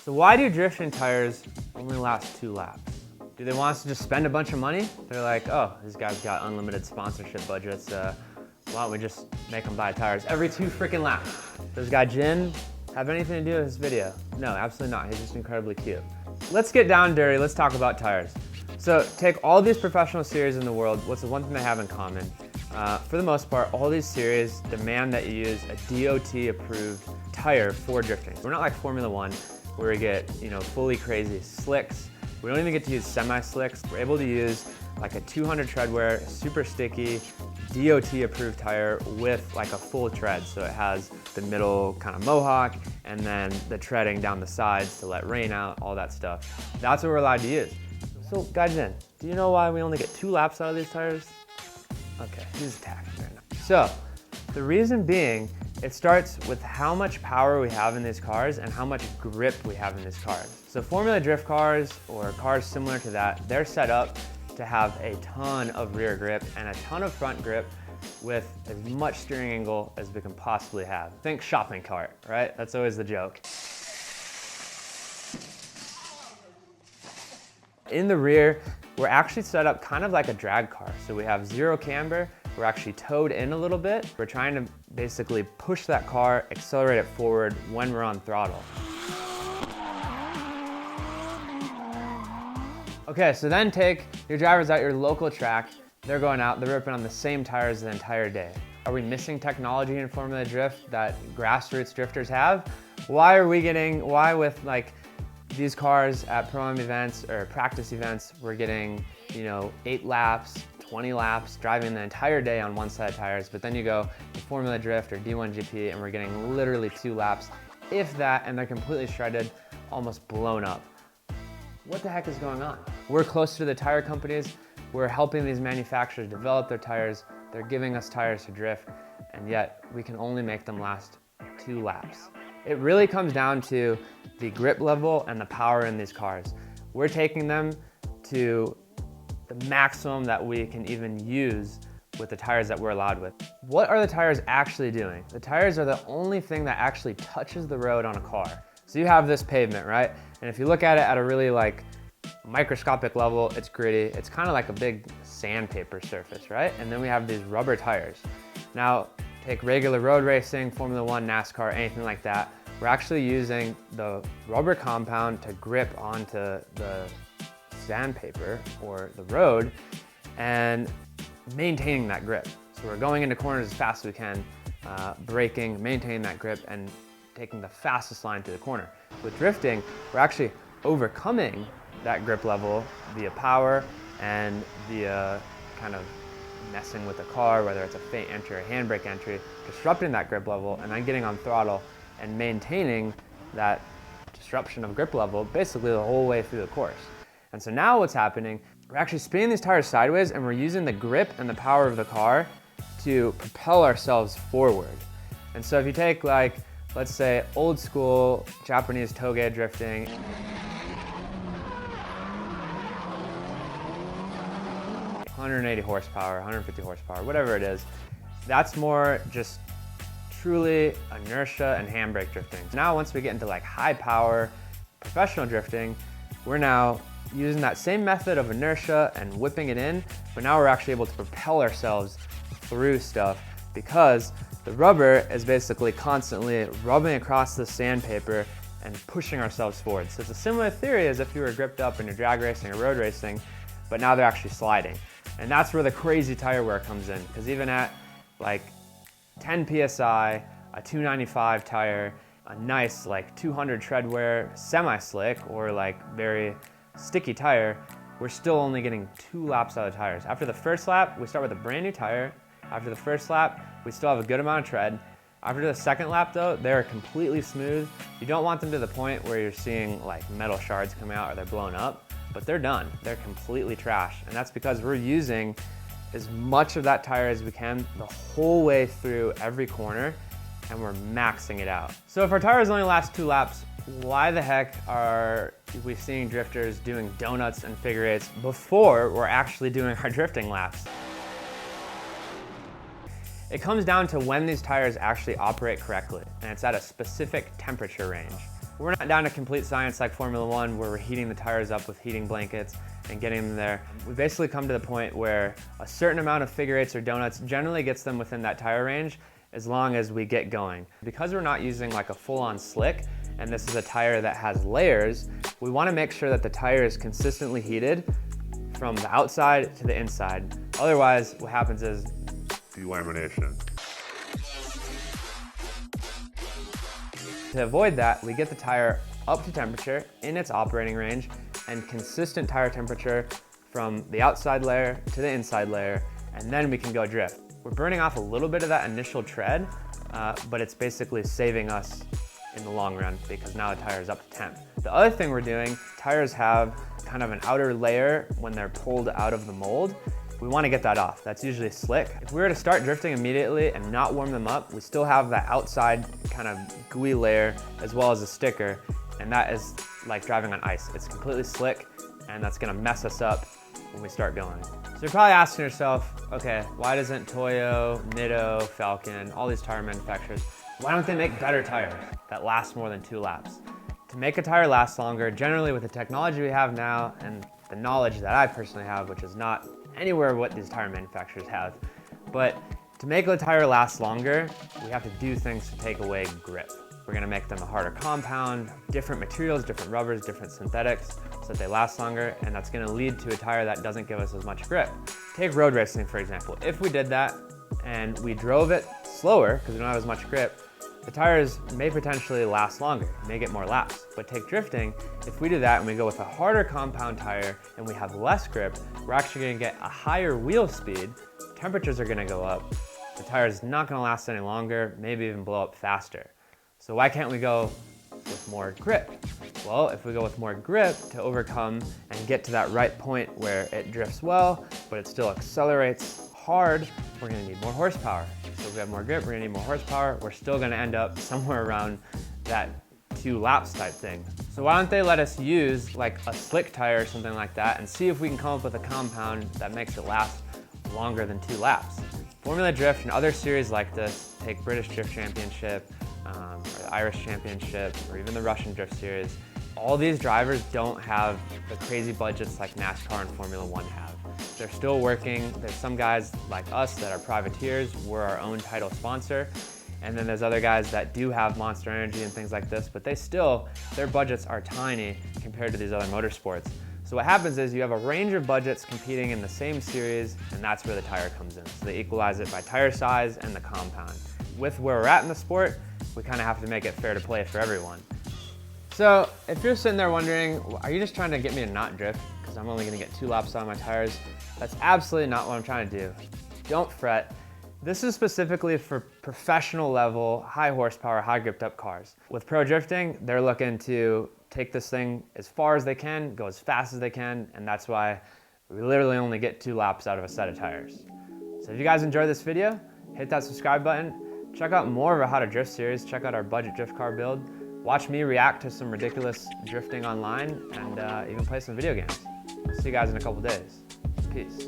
So why do drifting tires only last 2 laps? Do they want us to just spend a bunch of money? They're like, oh, these guys got unlimited sponsorship budgets. Why don't we just make them buy tires every 2 freaking laps? Does guy Jin have anything to do with this video? No, absolutely not. He's just incredibly cute. Let's get down dirty. Let's talk about tires. So take all these professional series in the world. What's the one thing they have in common? For the most part, all these series demand that you use a DOT-approved tire for drifting. We're not like Formula 1, where we get fully crazy slicks. We don't even get to use semi-slicks. We're able to use like a 200 tread wear, super sticky, DOT-approved tire with like a full tread. So it has the middle kind of mohawk and then the treading down the sides to let rain out, all that stuff. That's what we're allowed to use. So guys, do you know why we only get 2 laps out of these tires? Okay, he's attacking right now. So the reason being, it starts with how much power we have in these cars and how much grip we have in these cars. So Formula Drift cars or cars similar to that, they're set up to have a ton of rear grip and a ton of front grip with as much steering angle as we can possibly have. Think shopping cart, right? That's always the joke. In the rear, we're actually set up kind of like a drag car. So we have 0 camber, we're actually towed in a little bit. We're trying to basically push that car, accelerate it forward when we're on throttle. Okay, so then take your drivers at your local track. They're going out, they're ripping on the same tires the entire day. Are we missing technology in Formula Drift that grassroots drifters have? Why with like these cars at Pro-Am events or practice events, we're getting 8 laps, 20 laps, driving the entire day on one set of tires, but then you go to Formula Drift or D1GP and we're getting literally 2 laps, if that, and they're completely shredded, almost blown up. What the heck is going on? We're close to the tire companies, we're helping these manufacturers develop their tires, they're giving us tires to drift, and yet we can only make them last 2 laps. It really comes down to the grip level and the power in these cars. We're taking them to the maximum that we can even use with the tires that we're allowed with. What are the tires actually doing? The tires are the only thing that actually touches the road on a car. So you have this pavement, right? And if you look at it at a really like microscopic level, it's gritty. It's kind of like a big sandpaper surface, right? And then we have these rubber tires. Now, take regular road racing, Formula 1, NASCAR, anything like that. We're actually using the rubber compound to grip onto the sandpaper or the road and maintaining that grip. So we're going into corners as fast as we can, braking, maintaining that grip, and taking the fastest line through the corner. With drifting, we're actually overcoming that grip level via power and via kind of messing with the car, whether it's a feint entry or a handbrake entry, disrupting that grip level and then getting on throttle and maintaining that disruption of grip level basically the whole way through the course. And so now what's happening, we're actually spinning these tires sideways and we're using the grip and the power of the car to propel ourselves forward. And so if you take like, let's say old school Japanese toge drifting, (180 horsepower, 150 horsepower, whatever it is, that's more just truly inertia and handbrake drifting. Now once we get into like high power professional drifting, we're now using that same method of inertia and whipping it in, but now we're actually able to propel ourselves through stuff because the rubber is basically constantly rubbing across the sandpaper and pushing ourselves forward. So it's a similar theory as if you were gripped up in your drag racing or road racing, but now they're actually sliding. And that's where the crazy tire wear comes in, because even at like 10 PSI, a 295 tire, a nice like 200 tread wear semi-slick or like very sticky tire, we're still only getting 2 laps out of the tires. After the first lap, we start with a brand new tire. After the first lap, we still have a good amount of tread. After the second lap though, they're completely smooth. You don't want them to the point where you're seeing like metal shards come out or they're blown up, but they're done. They're completely trash. And that's because we're using as much of that tire as we can the whole way through every corner, and we're maxing it out. So if our tires only last 2 laps, why the heck are we seeing drifters doing donuts and figure eights before we're actually doing our drifting laps? It comes down to when these tires actually operate correctly, and it's at a specific temperature range. We're not down to complete science like Formula One, where we're heating the tires up with heating blankets and getting them there. We basically come to the point where a certain amount of figure eights or donuts generally gets them within that tire range as long as we get going. Because we're not using like a full-on slick, and this is a tire that has layers, we want to make sure that the tire is consistently heated from the outside to the inside. Otherwise, what happens is delamination. To avoid that, we get the tire up to temperature in its operating range and consistent tire temperature from the outside layer to the inside layer, and then we can go drift. We're burning off a little bit of that initial tread, but it's basically saving us in the long run because now the tire is up to temp. The other thing we're doing, tires have kind of an outer layer when they're pulled out of the mold. We want to get that off. That's usually slick. If we were to start drifting immediately and not warm them up, we still have that outside kind of gooey layer as well as a sticker, and that is like driving on ice. It's completely slick, and that's gonna mess us up when we start going. So you're probably asking yourself, okay, why doesn't Toyo, Nitto, Falcon, all these tire manufacturers, why don't they make better tires that last more than 2 laps? To make a tire last longer, generally with the technology we have now and the knowledge that I personally have, which is not anywhere what these tire manufacturers have, but to make the tire last longer, we have to do things to take away grip. We're gonna make them a harder compound, different materials, different rubbers, different synthetics, so that they last longer, and that's gonna lead to a tire that doesn't give us as much grip. Take road racing, for example. If we did that and we drove it slower, because we don't have as much grip, the tires may potentially last longer, may get more laps. But take drifting, if we do that and we go with a harder compound tire and we have less grip, we're actually gonna get a higher wheel speed, temperatures are gonna go up, the tire is not gonna last any longer, maybe even blow up faster. So why can't we go with more grip? Well, if we go with more grip to overcome and get to that right point where it drifts well, but it still accelerates hard, we're gonna need more horsepower. So if we have more grip, we're gonna need more horsepower. We're still gonna end up somewhere around that 2 laps type thing. So why don't they let us use like a slick tire or something like that and see if we can come up with a compound that makes it last longer than 2 laps. Formula Drift and other series like this, take British Drift Championship, or the Irish Championship, or even the Russian Drift Series, all these drivers don't have the crazy budgets like NASCAR and Formula One have. They're still working. There's some guys like us that are privateers. We're our own title sponsor. And then there's other guys that do have Monster Energy and things like this, but their budgets are tiny compared to these other motorsports. So what happens is you have a range of budgets competing in the same series, and that's where the tire comes in. So they equalize it by tire size and the compound. With where we're at in the sport, we kind of have to make it fair to play for everyone. So if you're sitting there wondering, are you just trying to get me to not drift because I'm only gonna get 2 laps on my tires? That's absolutely not what I'm trying to do. Don't fret. This is specifically for professional level, high horsepower, high gripped up cars. With pro drifting, they're looking to take this thing as far as they can, go as fast as they can, and that's why we literally only get 2 laps out of a set of tires. So if you guys enjoyed this video, hit that subscribe button. Check out more of our How to Drift series. Check out our budget drift car build. Watch me react to some ridiculous drifting online and even play some video games. See you guys in a couple days. Peace.